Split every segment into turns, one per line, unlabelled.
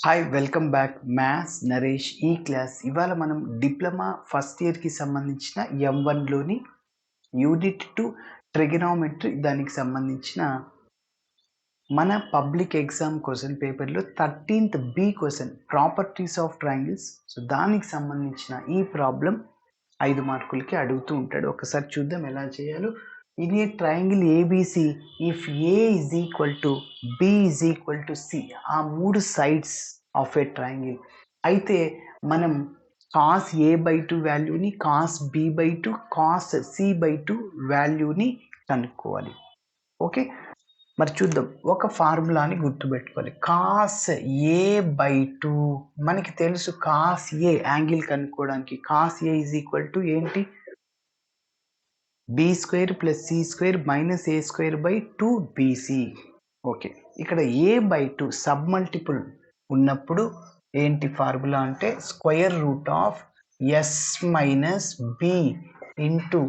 Hi welcome back maths Naresh ఈ class. ఇవాళ మనం డిప్లొమా ఫస్ట్ ఇయర్కి సంబంధించిన M1లోని యూనిట్ 2 ట్రిగనోమెట్రీ దానికి సంబంధించిన మన పబ్లిక్ ఎగ్జామ్ క్వశ్చన్ పేపర్లో 13th B question properties of triangles. So దానికి సంబంధించిన ఈ ప్రాబ్లం 5 మార్కులకి అడుగుతూ ఉంటాడు. ఒకసారి చూద్దాం ఎలా చేయాలో. In a triangle ABC if a is equal to b is equal to c, ఆ 3 సైడ్స్ ఆఫ్ ఏ ట్రయాంగిల్ అయితే మనం కాస్ A/2 వాల్యూని, కాస్ B/2, కాస్ C/2 వాల్యూని కనుక్కోవాలి. ఓకే, మరి చూద్దాం. ఒక ఫార్ములాని గుర్తుపెట్టుకోవాలి. కాస్ A/2 మనకి తెలుసు. కాస్ ఏ యాంగిల్ కనుక్కోవడానికి cos A is equal to ఏంటి? B² + C² - A² / 2BC. Okay, ఇక్కడ A/2 సబ్ మల్టిపుల్ ఉన్నప్పుడు ఏంటి ఫార్ములా అంటే square root of S - B into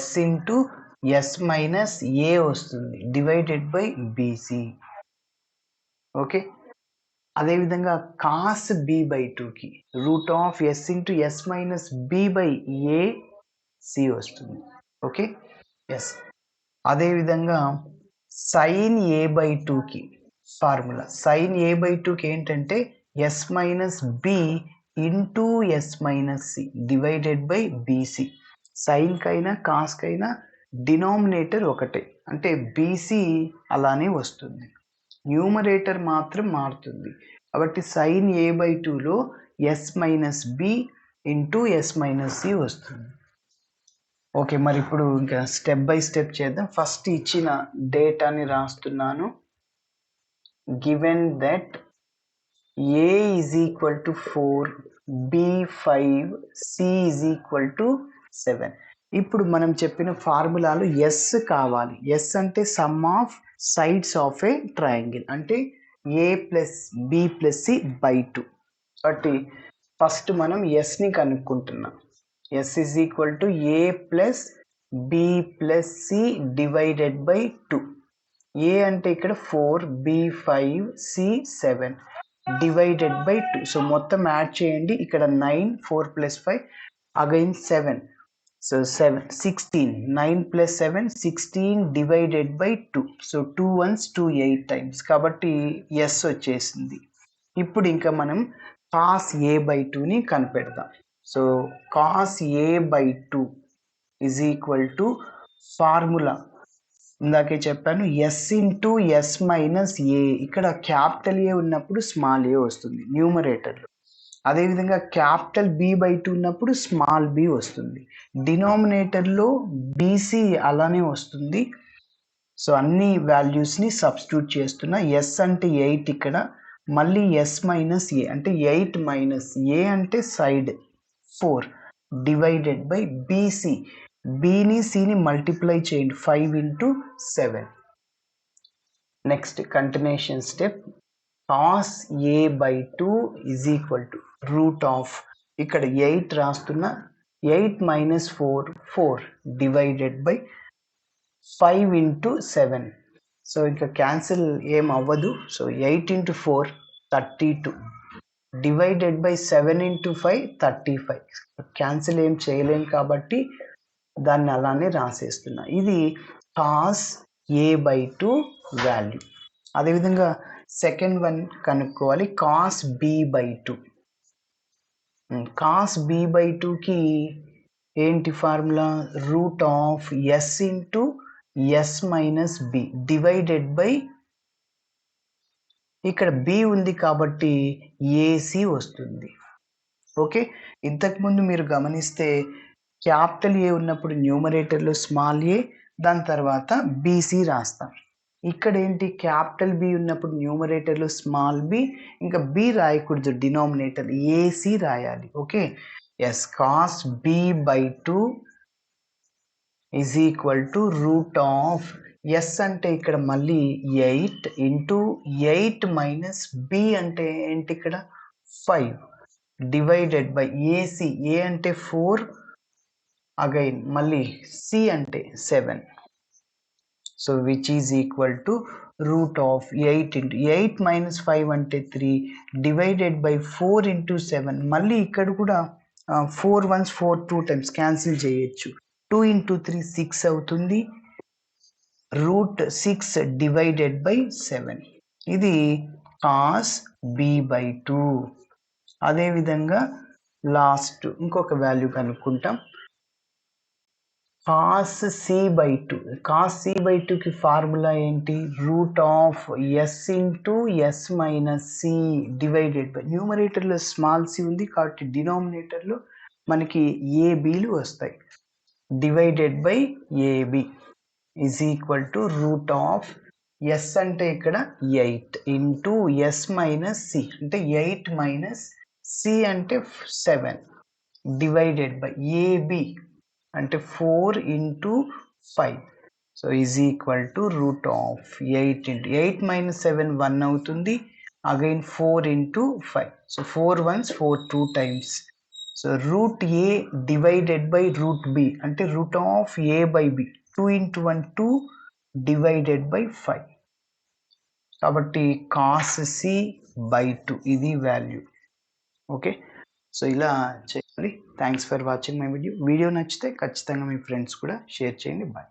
S into S - A వస్తుంది డివైడెడ్ బై BC. ఓకే, అదేవిధంగా cos B/2కి root of S into S - B/AC వస్తుంది. Okay, yes. అదేవిధంగా sine A/2కి ఫార్ములా, సైన్ A/2కి ఏంటంటే S - B into S - C divided by BC. సైన్కైనా కాస్కైనా డినామినేటర్ ఒకటే, అంటే BC అలానే వస్తుంది. న్యూమరేటర్ మాత్రం మారుతుంది. కాబట్టి సైన్ A/2లో S - B into S - C వస్తుంది. ఓకే, మరి ఇప్పుడు ఇంకా స్టెప్ బై స్టెప్ చేద్దాం. ఫస్ట్ ఇచ్చిన డేటాని రాస్తున్నాను. Given that A is equal to 4, B 5, C is equal to 7. ఇప్పుడు మనం చెప్పిన ఫార్ములాలో S కావాలి. S అంటే some of sides of a triangle, అంటే A + B + C/2. కాబట్టి ఫస్ట్ మనం Sని కనుక్కుంటున్నాం. S is equal to A + B + C divided by 2. A అంటే ఇక్కడ 4, B 5, C 7 divided by 2. So మొత్తం యాడ్ చేయండి. ఇక్కడ 9, 4 + 5 అగైన్ 7. సో 7, 16. 9 + 7, 16 డివైడెడ్ బై 2. So 2 ones 2 8 times. కాబట్టి S వచ్చేసింది. ఇప్పుడు ఇంకా మనం కాస్ A/2ని కనిపెడతాం. So cos A/2 is equal to formula ఇందాకే చెప్పాను, S ఇంటూ S - A. ఇక్కడ క్యాపిటల్ A ఉన్నప్పుడు స్మాల్ a వస్తుంది న్యూమరేటర్లో. అదేవిధంగా క్యాపిటల్ B/2 ఉన్నప్పుడు స్మాల్ b వస్తుంది. డినామినేటర్లో BC అలానే వస్తుంది. సో అన్ని వాల్యూస్ని సబ్స్టిట్యూట్ చేస్తున్నా. S అంటే 8, ఇక్కడ మళ్ళీ S - A అంటే 8 - A అంటే సైడ్ 4 డివైడెడ్ బై BC. Bని Cని మల్టిప్లై చేయండి, 5 into 7. Next continuation step. Cos A/2 is equal to root of, ఇక్కడ 8 రాస్తున్నా, 8 - 4 4 డివైడెడ్ బై 5 ఇంటూ 7. సో ఇంకా క్యాన్సిల్ ఏం అవ్వదు. So 8 into 4 32 divided by 7 into 5 35. Cancel ఏం చేయలేం కాబట్టి దాన్ని అలానే రాసేస్తున్నా. ఇది కాస్ A/2 వాల్యూ. అదేవిధంగా సెకండ్ వన్ కనుక్కోవాలి, కాస్ B/2. కాస్ B/2కి ఏంటి formula? Route of S into S - B divided by, ఇక్కడ B ఉంది కాబట్టి AC వస్తుంది. ఓకే, ఇంతకుముందు మీరు గమనిస్తే క్యాపిటల్ A ఉన్నప్పుడు న్యూమరేటర్లో స్మాల్ a, దాని తర్వాత BC రాస్తాం. ఇక్కడ ఏంటి, క్యాపిటల్ B ఉన్నప్పుడు న్యూమరేటర్లో స్మాల్ b, ఇంకా B రాయకూడదు, డినామినేటర్ AC రాయాలి. Okay, yes. Cos B/2 is equal to root of S అంటే ఇక్కడ మళ్ళీ 8 ఇంటూ 8 - B అంటే ఏంటి, ఇక్కడ 5 డివైడెడ్ బై AC. A అంటే 4 అగైన్ మళ్ళీ C అంటే 7. So which is equal to root of 8 into 8 minus 5 అంటే 3 డివైడెడ్ బై 4 ఇంటూ 7. మళ్ళీ ఇక్కడ కూడా 4 వన్స్ 4 2 టైమ్స్ క్యాన్సిల్ చేయొచ్చు. 2 ఇంటూ 3 6 అవుతుంది. Root 6 divided by 7. ఇది కాస్ బి బై 2. అదేవిధంగా లాస్ట్ ఇంకొక వాల్యూ కనుక్కుంటాం. Cos C by 2. Cos C by 2కి ఫార్ములా ఏంటి? Root of S into S minus C divided by న్యూమరేటర్లో స్మాల్ సి ఉంది కాబట్టి డినామినేటర్లో మనకి ఏబిలు వస్తాయి. Divided by AB is equal to root of S అంటే ఇక్కడ 8 ఇంటూ ఎస్ మైనస్ సి అంటే 8 మైనస్ సి అంటే 7 డివైడెడ్ బై ఏబి అంటే 4 into 5. So is equal to root of 8 into 8 minus 7 1 అవుతుంది. Again 4 into 5. So 4 ones 4 2 times. So root A divided by root B అంటే root of A by B 2 into 1 2 divided by 5. కాబట్టి cos C by 2 ఇది value. Okay, so ఇలా చేయండి. Thanks for watching my video. Video నచ్చితే ఖచ్చితంగా మీ friends కూడా share చేయండి. Bye.